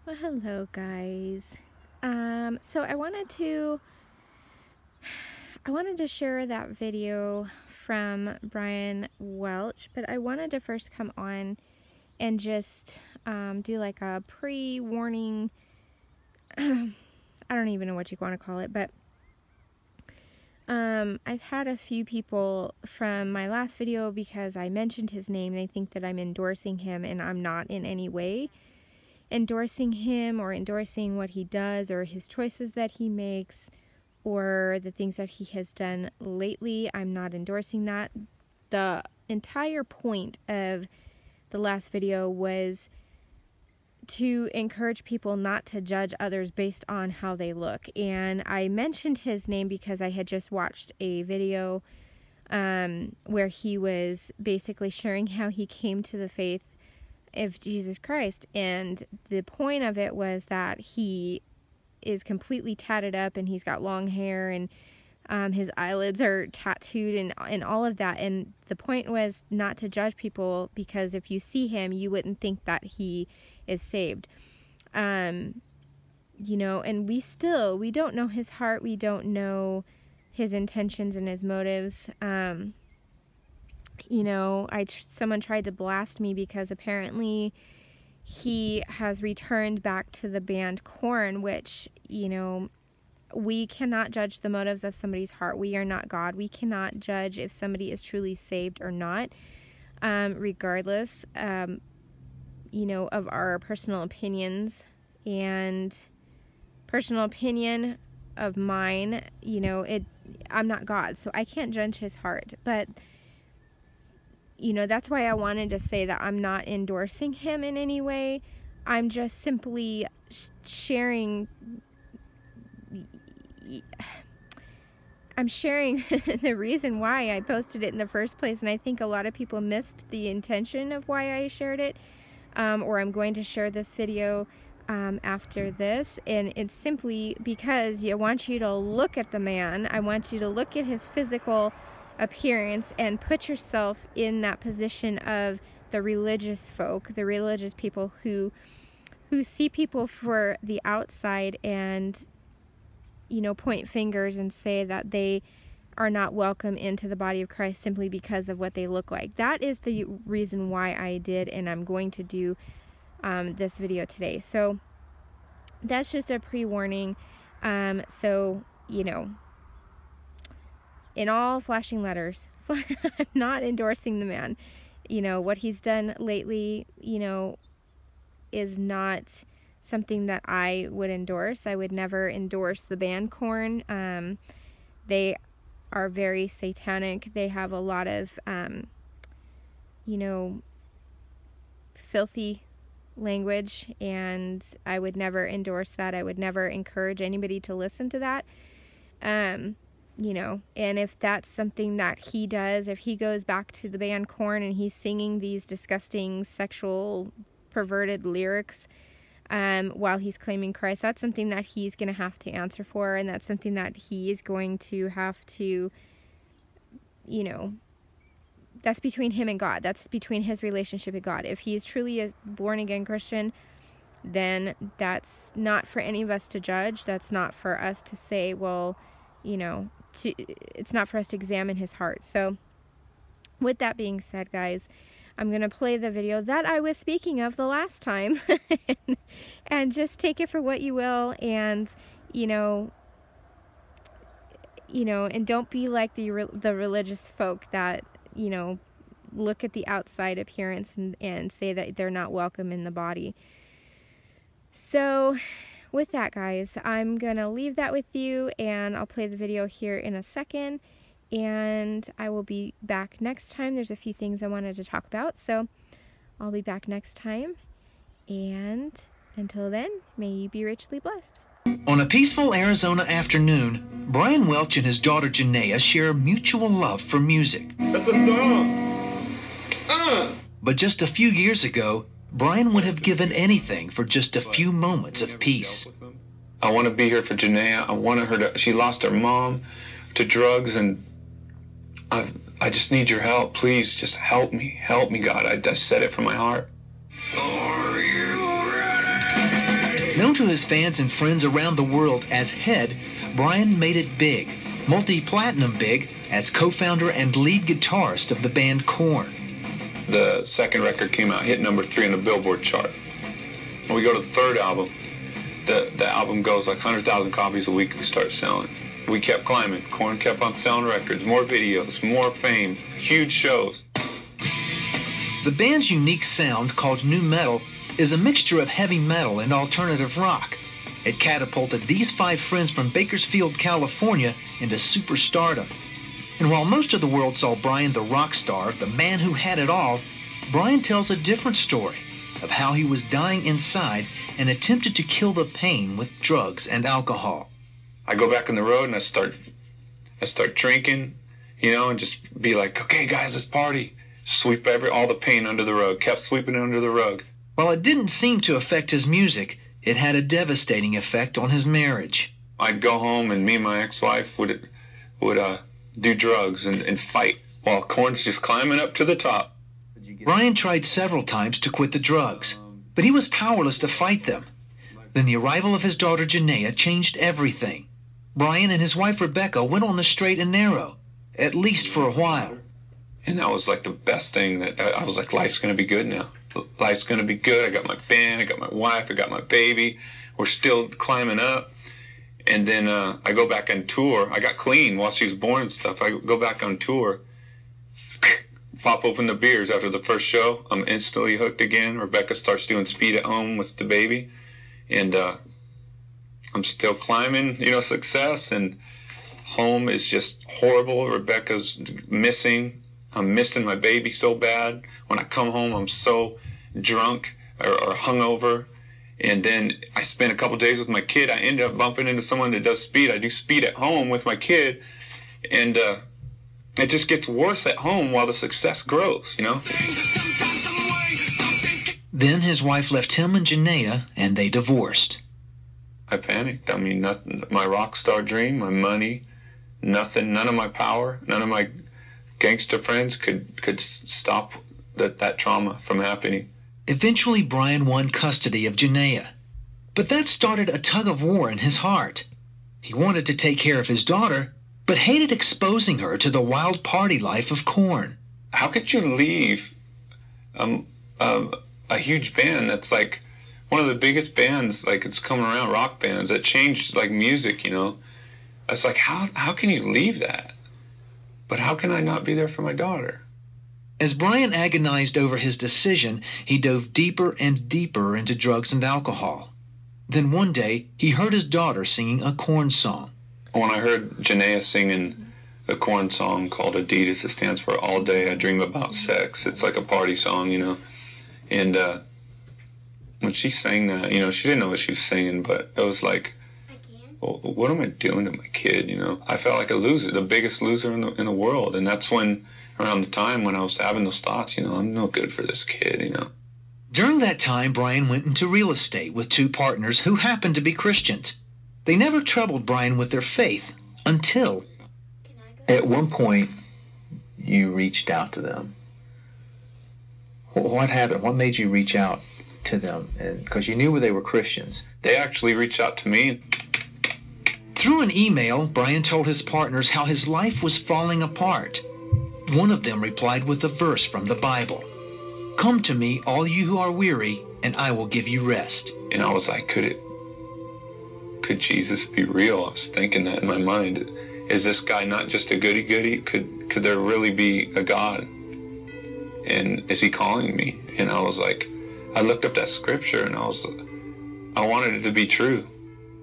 Well, hello guys. So I wanted to share that video from Brian Welch, but I wanted to first come on and just do like a pre-warning. I don't even know what you want to call it, but I've had a few people from my last video, because I mentioned his name, they think that I'm endorsing him, and I'm not in any way endorsing him or endorsing what he does or his choices that he makes or the things that he has done lately. I'm not endorsing that. The entire point of the last video was to encourage people not to judge others based on how they look. And I mentioned his name because I had just watched a video where he was basically sharing how he came to the faith of Jesus Christ, and the point of it was that he is completely tatted up and he's got long hair and his eyelids are tattooed and all of that, and the point was not to judge people, because if you see him you wouldn't think that he is saved. You know, and we don't know his heart, we don't know his intentions and his motives. You know, someone tried to blast me because apparently he has returned back to the band Korn, which, you know, we cannot judge the motives of somebody's heart. We are not God. We cannot judge if somebody is truly saved or not, regardless, you know, of our personal opinions. And personal opinion of mine, you know, I'm not God, so I can't judge his heart. But you know, that's why I wanted to say that I'm not endorsing him in any way. I'm just simply sharing. I'm sharing the reason why I posted it in the first place, and I think a lot of people missed the intention of why I shared it. Or I'm going to share this video after this, and it's simply because I want you to look at the man. I want you to look at his physical appearance and put yourself in that position of the religious folk, the religious people who see people for the outside and, you know, point fingers and say that they are not welcome into the body of Christ simply because of what they look like. That is the reason why I did, and I'm going to do this video today. So that's just a pre-warning. So, you know, in all flashing letters, I'm not endorsing the man. You know, what he's done lately, you know, is not something that I would endorse. I would never endorse the band Korn. They are very satanic. They have a lot of, you know, filthy language, and I would never endorse that. I would never encourage anybody to listen to that. You know, and if that's something that he does, if he goes back to the band Korn and he's singing these disgusting sexual perverted lyrics while he's claiming Christ, that's something that he's going to have to answer for, and that's something that he is going to have to, you know, that's between him and God. That's between his relationship with God. If he is truly a born-again Christian, then that's not for any of us to judge. That's not for us to say, well, you know, it's not for us to examine his heart. So with that being said, guys, I'm going to play the video that I was speaking of the last time and just take it for what you will. And, you know, and don't be like the religious folk that, you know, look at the outside appearance and say that they're not welcome in the body. So with that, guys, I'm gonna leave that with you, and I'll play the video here in a second, and I will be back next time. There's a few things I wanted to talk about, so I'll be back next time, and until then, may you be richly blessed. On a peaceful Arizona afternoon, Brian Welch and his daughter Janaea share a mutual love for music. That's a song! But just a few years ago, Brian would have given anything for just a few moments of peace. I want to be here for Janaea. I want her to, she lost her mom to drugs, and I just need your help. Please, just help me, God. I said it from my heart. Are you ready? Known to his fans and friends around the world as Head, Brian made it big, multi-platinum big, as co-founder and lead guitarist of the band Korn. The second record came out, hit number 3 on the Billboard chart. When we go to the third album, the album goes like 100,000 copies a week we start selling. We kept climbing. Korn kept on selling records, more videos, more fame, huge shows. The band's unique sound, called nu metal, is a mixture of heavy metal and alternative rock. It catapulted these 5 friends from Bakersfield, California into superstardom. And while most of the world saw Brian the rock star, the man who had it all, Brian tells a different story of how he was dying inside and attempted to kill the pain with drugs and alcohol. I go back on the road and I start drinking, you know, and just be like, okay guys, let's party. Sweep all the pain under the rug, kept sweeping it under the rug. While it didn't seem to affect his music, it had a devastating effect on his marriage. I'd go home and me and my ex-wife would do drugs and fight while Korn's just climbing up to the top. Brian tried several times to quit the drugs, but he was powerless to fight them. Then the arrival of his daughter Janaea changed everything. Brian and his wife Rebecca went on the straight and narrow, at least for a while. And that was like the best thing. That I was like, life's going to be good now. Life's going to be good. I got my band, I got my wife, I got my baby. We're still climbing up. And then I go back on tour. I got clean while she was born and stuff. I go back on tour, pop open the beers after the first show. I'm instantly hooked again. Rebecca starts doing speed at home with the baby. And I'm still climbing, you know, success. And home is just horrible. Rebecca's missing. I'm missing my baby so bad. When I come home, I'm so drunk or hungover. And then I spent a couple days with my kid. I ended up bumping into someone that does speed. I do speed at home with my kid. And it just gets worse at home while the success grows, you know? Then his wife left him and Janaea, and they divorced. I panicked. I mean, nothing. My rock star dream, my money, nothing, none of my power, none of my gangster friends could stop that trauma from happening. Eventually, Brian won custody of Janaea. But that started a tug of war in his heart. He wanted to take care of his daughter, but hated exposing her to the wild party life of Korn. How could you leave a huge band that's like one of the biggest bands, like it's coming around, rock bands, that changed like music, you know? It's like, how can you leave that? But how can I not be there for my daughter? As Brian agonized over his decision, he dove deeper and deeper into drugs and alcohol. Then one day, he heard his daughter singing a Korn song. When I heard Janaea singing a Korn song called Adidas, it stands for All Day I Dream About Sex. It's like a party song, you know. And when she sang that, you know, she didn't know what she was singing, but it was like, well, what am I doing to my kid, you know? I felt like a loser, the biggest loser in the world. And that's when, around the time when I was having those thoughts, you know, I'm no good for this kid, you know. During that time, Brian went into real estate with 2 partners who happened to be Christians. They never troubled Brian with their faith until... At one point, you reached out to them. What happened? What made you reach out to them? And because you knew they were Christians. They actually reached out to me. Through an email, Brian told his partners how his life was falling apart. One of them replied with a verse from the Bible. "Come to me, all you who are weary, and I will give you rest." And I was like, could Jesus be real? I was thinking that in my mind. Is this guy not just a goody-goody? Could there really be a God? And is he calling me? And I was like, I looked up that scripture and I wanted it to be true.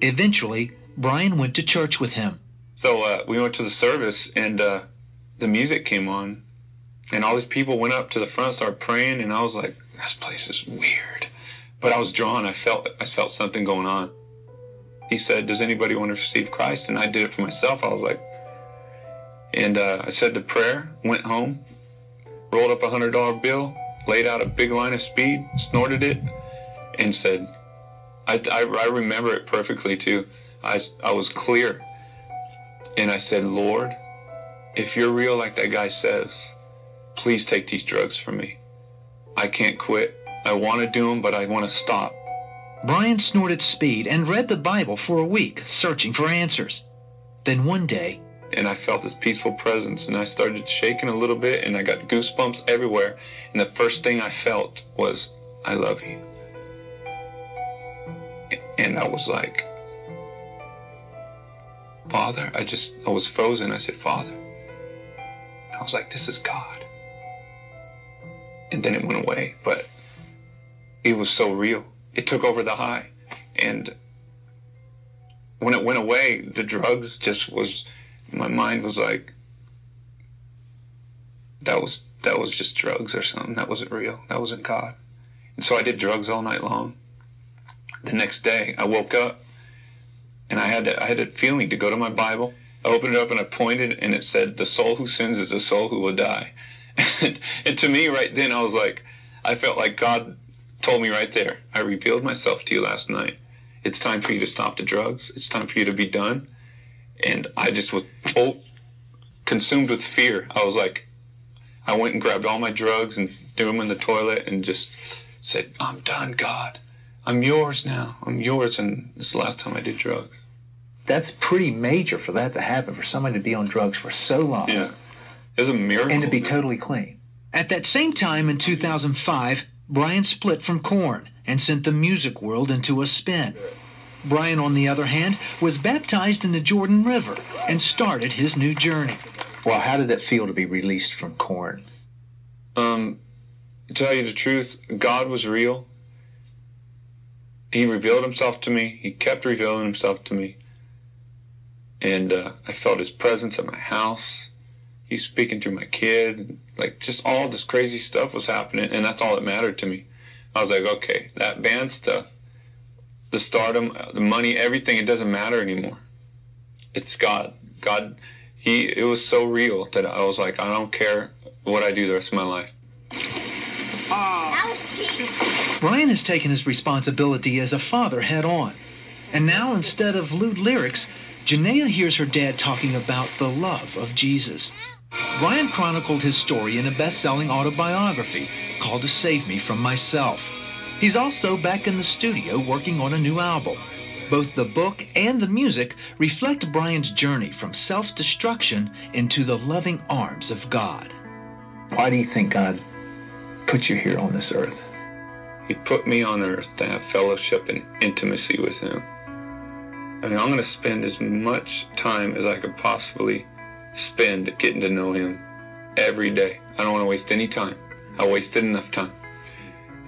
Eventually, Brian went to church with him. So we went to the service and the music came on and all these people went up to the front, started praying, and I was like, this place is weird. But I was drawn. I felt something going on. He said, does anybody want to receive Christ? And I did it for myself. I was like, and I said the prayer, went home, rolled up a $100 bill, laid out a big line of speed, snorted it, and said, I remember it perfectly too. I was clear. And I said, Lord, if you're real like that guy says, please take these drugs from me. I can't quit. I want to do them, but I want to stop. Brian snorted speed and read the Bible for a week, searching for answers. Then one day, and I felt this peaceful presence, and I started shaking a little bit, and I got goosebumps everywhere, and the first thing I felt was, I love you. And I was like, Father, I was frozen. I said, Father. I was like, this is God. And then it went away, but it was so real. It took over the high. And when it went away, the drugs just was, my mind was like, that was just drugs or something. That wasn't real. That wasn't God. And so I did drugs all night long. The next day, I woke up, and I had a feeling to go to my Bible. I opened it up and I pointed, and it said, the soul who sins is the soul who will die. And to me right then, I was like, I felt like God told me right there, I revealed myself to you last night. It's time for you to stop the drugs. It's time for you to be done. And I just was consumed with fear. I was like, I went and grabbed all my drugs and threw them in the toilet and just said, I'm done, God. I'm yours now. I'm yours. And this is the last time I did drugs. That's pretty major for that to happen, for somebody to be on drugs for so long. Yeah. It was a miracle. And to be totally clean. At that same time in 2005, Brian split from Korn and sent the music world into a spin. Brian, on the other hand, was baptized in the Jordan River and started his new journey. Well, how did it feel to be released from Korn? To tell you the truth, God was real. He revealed himself to me. He kept revealing himself to me. And I felt his presence at my house. He's speaking through my kid. Like, just all this crazy stuff was happening, and that's all that mattered to me. I was like, okay, that band stuff, the stardom, the money, everything, it doesn't matter anymore. It's God. God, it was so real that I was like, I don't care what I do the rest of my life. Brian has taken his responsibility as a father head on. And now, instead of lewd lyrics, Janaea hears her dad talking about the love of Jesus. Brian chronicled his story in a best-selling autobiography called To Save Me From Myself. He's also back in the studio working on a new album. Both the book and the music reflect Brian's journey from self-destruction into the loving arms of God. Why do you think God put you here on this earth? He put me on earth to have fellowship and intimacy with him. I mean, I'm going to spend as much time as I could possibly spend getting to know him every day. I don't want to waste any time. I wasted enough time.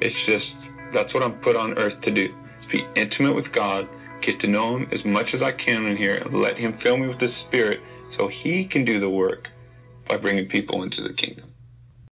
It's just, that's what I'm put on earth to do. Is be intimate with God, get to know him as much as I can in here, and let him fill me with his spirit so he can do the work by bringing people into the kingdom.